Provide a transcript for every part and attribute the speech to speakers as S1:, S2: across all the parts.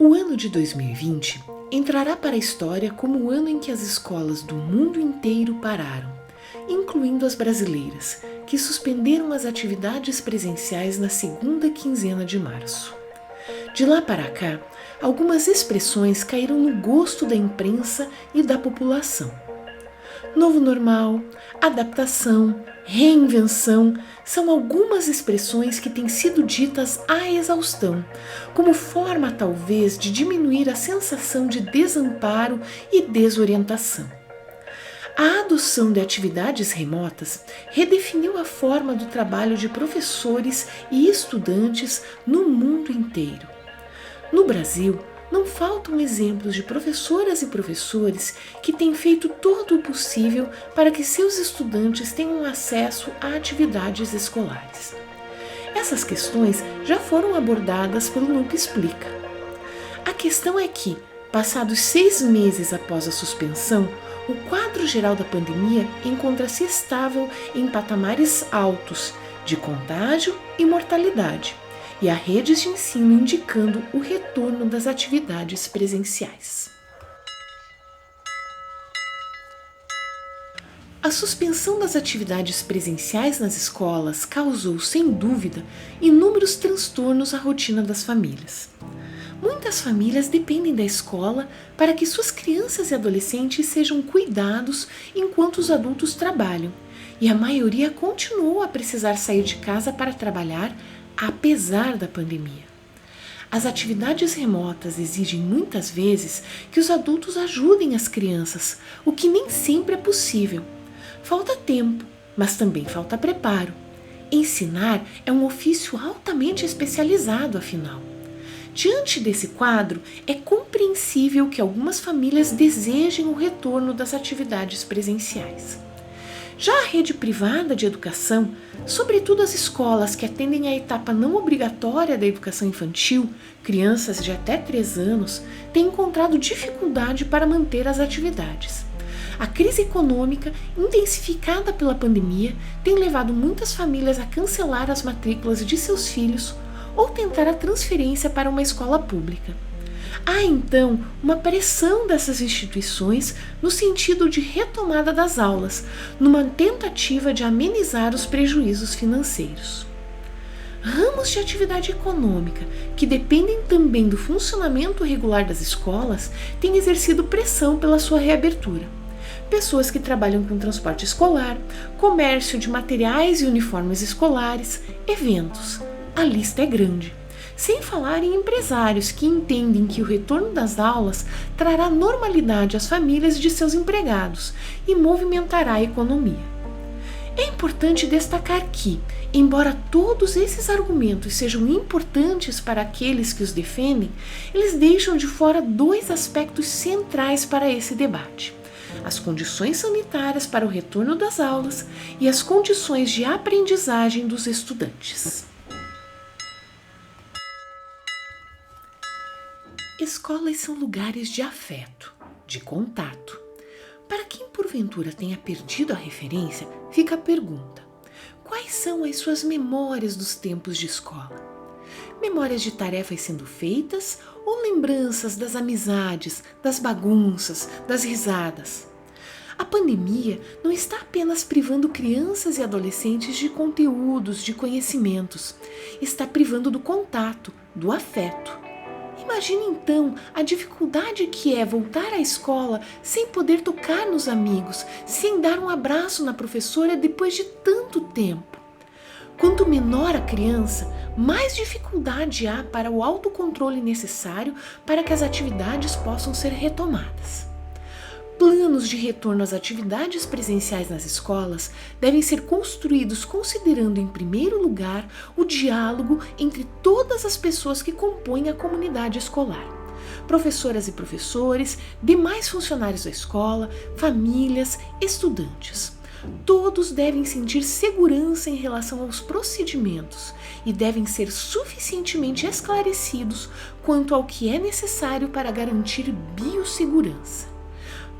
S1: O ano de 2020 entrará para a história como o ano em que as escolas do mundo inteiro pararam, incluindo as brasileiras, que suspenderam as atividades presenciais na segunda quinzena de março. De lá para cá, algumas expressões caíram no gosto da imprensa e da população. Novo normal, adaptação, reinvenção são algumas expressões que têm sido ditas à exaustão, como forma talvez de diminuir a sensação de desamparo e desorientação. A adoção de atividades remotas redefiniu a forma do trabalho de professores e estudantes no mundo inteiro. No Brasil, não faltam exemplos de professoras e professores que têm feito todo o possível para que seus estudantes tenham acesso a atividades escolares. Essas questões já foram abordadas pelo NUP Explica. A questão é que, passados 6 meses após a suspensão, o quadro geral da pandemia encontra-se estável em patamares altos de contágio e mortalidade, e há redes de ensino indicando o retorno das atividades presenciais. A suspensão das atividades presenciais nas escolas causou, sem dúvida, inúmeros transtornos à rotina das famílias. Muitas famílias dependem da escola para que suas crianças e adolescentes sejam cuidados enquanto os adultos trabalham, e a maioria continuou a precisar sair de casa para trabalhar apesar da pandemia. As atividades remotas exigem muitas vezes que os adultos ajudem as crianças, o que nem sempre é possível. Falta tempo, mas também falta preparo. Ensinar é um ofício altamente especializado, afinal. Diante desse quadro, é compreensível que algumas famílias desejem o retorno das atividades presenciais. Já a rede privada de educação, sobretudo as escolas que atendem à etapa não obrigatória da educação infantil, crianças de até 3 anos, têm encontrado dificuldade para manter as atividades. A crise econômica, intensificada pela pandemia, tem levado muitas famílias a cancelar as matrículas de seus filhos ou tentar a transferência para uma escola pública. Há então uma pressão dessas instituições no sentido de retomada das aulas, numa tentativa de amenizar os prejuízos financeiros. Ramos de atividade econômica, que dependem também do funcionamento regular das escolas, têm exercido pressão pela sua reabertura. Pessoas que trabalham com transporte escolar, comércio de materiais e uniformes escolares, eventos. A lista é grande. Sem falar em empresários que entendem que o retorno das aulas trará normalidade às famílias de seus empregados e movimentará a economia. É importante destacar que, embora todos esses argumentos sejam importantes para aqueles que os defendem, eles deixam de fora 2 aspectos centrais para esse debate: as condições sanitárias para o retorno das aulas e as condições de aprendizagem dos estudantes. Escolas são lugares de afeto, de contato. Para quem porventura tenha perdido a referência, fica a pergunta: quais são as suas memórias dos tempos de escola? Memórias de tarefas sendo feitas ou lembranças das amizades, das bagunças, das risadas? A pandemia não está apenas privando crianças e adolescentes de conteúdos, de conhecimentos. Está privando do contato, do afeto. Imagine então a dificuldade que é voltar à escola sem poder tocar nos amigos, sem dar um abraço na professora depois de tanto tempo. Quanto menor a criança, mais dificuldade há para o autocontrole necessário para que as atividades possam ser retomadas. Planos de retorno às atividades presenciais nas escolas devem ser construídos considerando, em primeiro lugar, o diálogo entre todas as pessoas que compõem a comunidade escolar. Professoras e professores, demais funcionários da escola, famílias, estudantes. Todos devem sentir segurança em relação aos procedimentos e devem ser suficientemente esclarecidos quanto ao que é necessário para garantir biossegurança.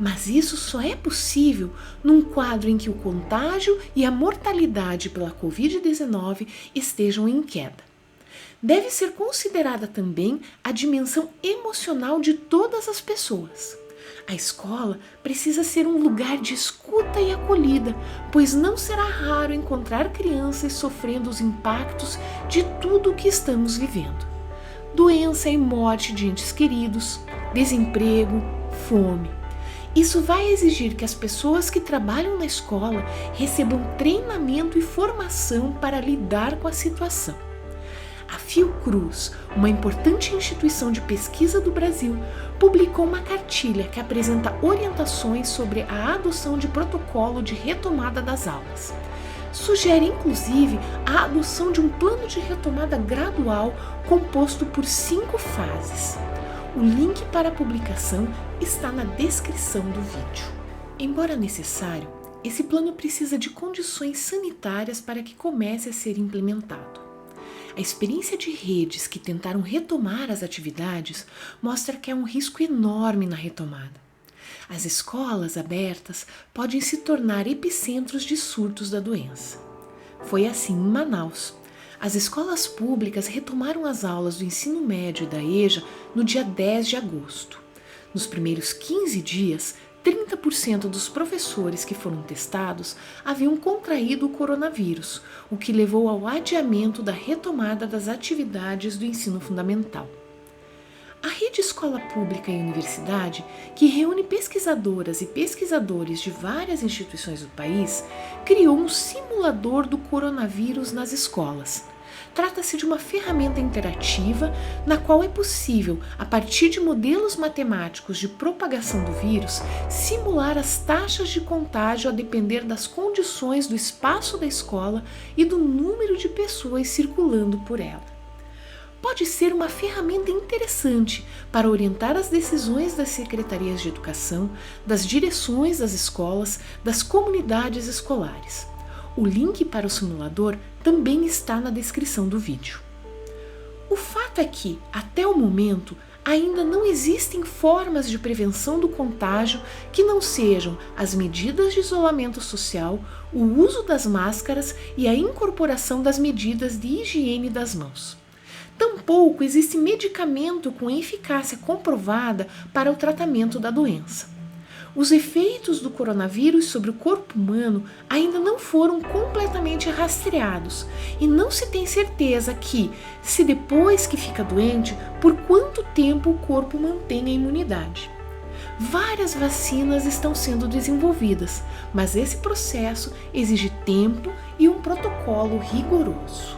S1: Mas isso só é possível num quadro em que o contágio e a mortalidade pela Covid-19 estejam em queda. deve ser considerada também a dimensão emocional de todas as pessoas. A escola precisa ser um lugar de escuta e acolhida, pois não será raro encontrar crianças sofrendo os impactos de tudo o que estamos vivendo. Doença e morte de entes queridos, desemprego, fome. Isso vai exigir que as pessoas que trabalham na escola recebam treinamento e formação para lidar com a situação. A Fiocruz, uma importante instituição de pesquisa do Brasil, publicou uma cartilha que apresenta orientações sobre a adoção de protocolo de retomada das aulas. Sugere, inclusive, a adoção de um plano de retomada gradual composto por 5 fases. O link para a publicação está na descrição do vídeo. Embora necessário, esse plano precisa de condições sanitárias para que comece a ser implementado. A experiência de redes que tentaram retomar as atividades mostra que há um risco enorme na retomada. As escolas abertas podem se tornar epicentros de surtos da doença. Foi assim em Manaus. As escolas públicas retomaram as aulas do ensino médio e da EJA no dia 10 de agosto. Nos primeiros 15 dias, 30% dos professores que foram testados haviam contraído o coronavírus, o que levou ao adiamento da retomada das atividades do ensino fundamental. A Rede Escola Pública e Universidade, que reúne pesquisadoras e pesquisadores de várias instituições do país, criou um simulador do coronavírus nas escolas. Trata-se de uma ferramenta interativa na qual é possível, a partir de modelos matemáticos de propagação do vírus, simular as taxas de contágio a depender das condições do espaço da escola e do número de pessoas circulando por ela. Pode ser uma ferramenta interessante para orientar as decisões das secretarias de educação, das direções das escolas, das comunidades escolares. O link para o simulador também está na descrição do vídeo. O fato é que, até o momento, ainda não existem formas de prevenção do contágio que não sejam as medidas de isolamento social, o uso das máscaras e a incorporação das medidas de higiene das mãos. Tampouco existe medicamento com eficácia comprovada para o tratamento da doença. Os efeitos do coronavírus sobre o corpo humano ainda não foram completamente rastreados e não se tem certeza que, se depois que fica doente, por quanto tempo o corpo mantém a imunidade. Várias vacinas estão sendo desenvolvidas, mas esse processo exige tempo e um protocolo rigoroso.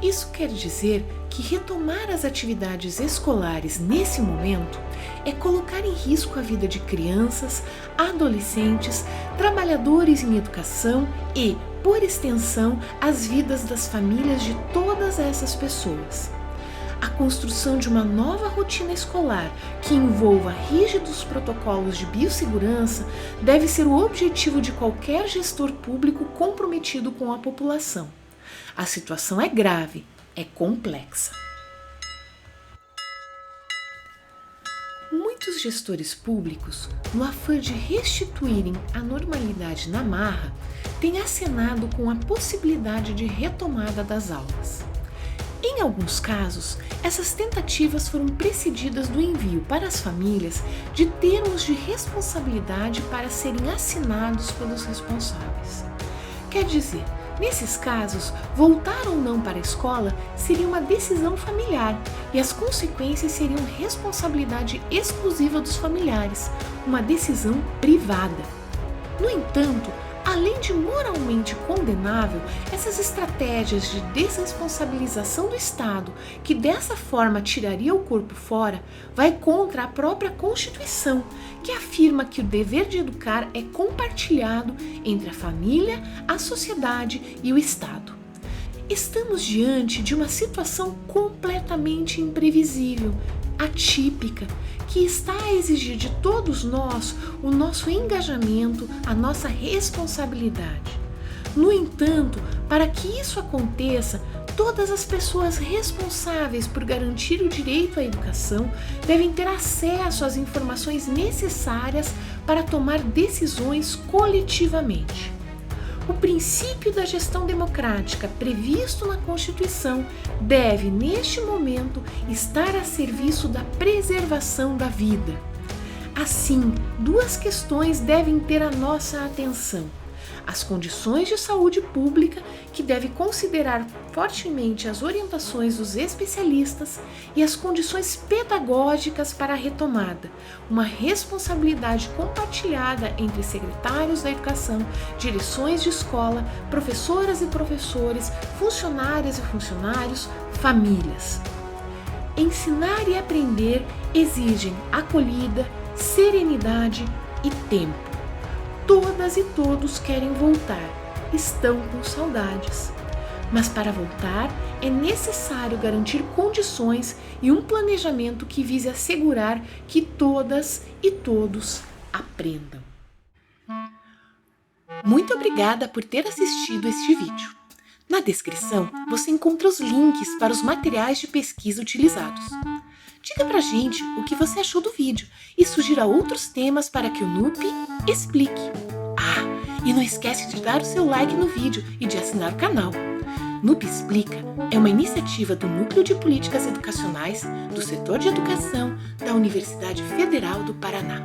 S1: Isso quer dizer que retomar as atividades escolares nesse momento é colocar em risco a vida de crianças, adolescentes, trabalhadores em educação e, por extensão, as vidas das famílias de todas essas pessoas. A construção de uma nova rotina escolar que envolva rígidos protocolos de biossegurança deve ser o objetivo de qualquer gestor público comprometido com a população. A situação é grave, é complexa. Muitos gestores públicos, no afã de restituírem a normalidade na marra, têm acenado com a possibilidade de retomada das aulas. Em alguns casos, essas tentativas foram precedidas do envio para as famílias de termos de responsabilidade para serem assinados pelos responsáveis. Quer dizer, nesses casos, voltar ou não para a escola seria uma decisão familiar e as consequências seriam responsabilidade exclusiva dos familiares, uma decisão privada. No entanto, além de moralmente condenável, essas estratégias de desresponsabilização do Estado, que dessa forma tiraria o corpo fora, vai contra a própria Constituição, que afirma que o dever de educar é compartilhado entre a família, a sociedade e o Estado. Estamos diante de uma situação completamente imprevisível, atípica, que está a exigir de todos nós o nosso engajamento, a nossa responsabilidade. No entanto, para que isso aconteça, todas as pessoas responsáveis por garantir o direito à educação devem ter acesso às informações necessárias para tomar decisões coletivamente. O princípio da gestão democrática previsto na Constituição deve, neste momento, estar a serviço da preservação da vida. Assim, duas questões devem ter a nossa atenção: as condições de saúde pública, que deve considerar fortemente as orientações dos especialistas, e as condições pedagógicas para a retomada, uma responsabilidade compartilhada entre secretários da educação, direções de escola, professoras e professores, funcionárias e funcionários, famílias. Ensinar e aprender exigem acolhida, serenidade e tempo. Todas e todos querem voltar, estão com saudades. Mas para voltar é necessário garantir condições e um planejamento que vise assegurar que todas e todos aprendam. Muito obrigada por ter assistido este vídeo. Na descrição você encontra os links para os materiais de pesquisa utilizados. Diga pra gente o que você achou do vídeo e sugira outros temas para que o NUP explique. E não esquece de dar o seu like no vídeo e de assinar o canal. NUP Explica é uma iniciativa do Núcleo de Políticas Educacionais do Setor de Educação da Universidade Federal do Paraná.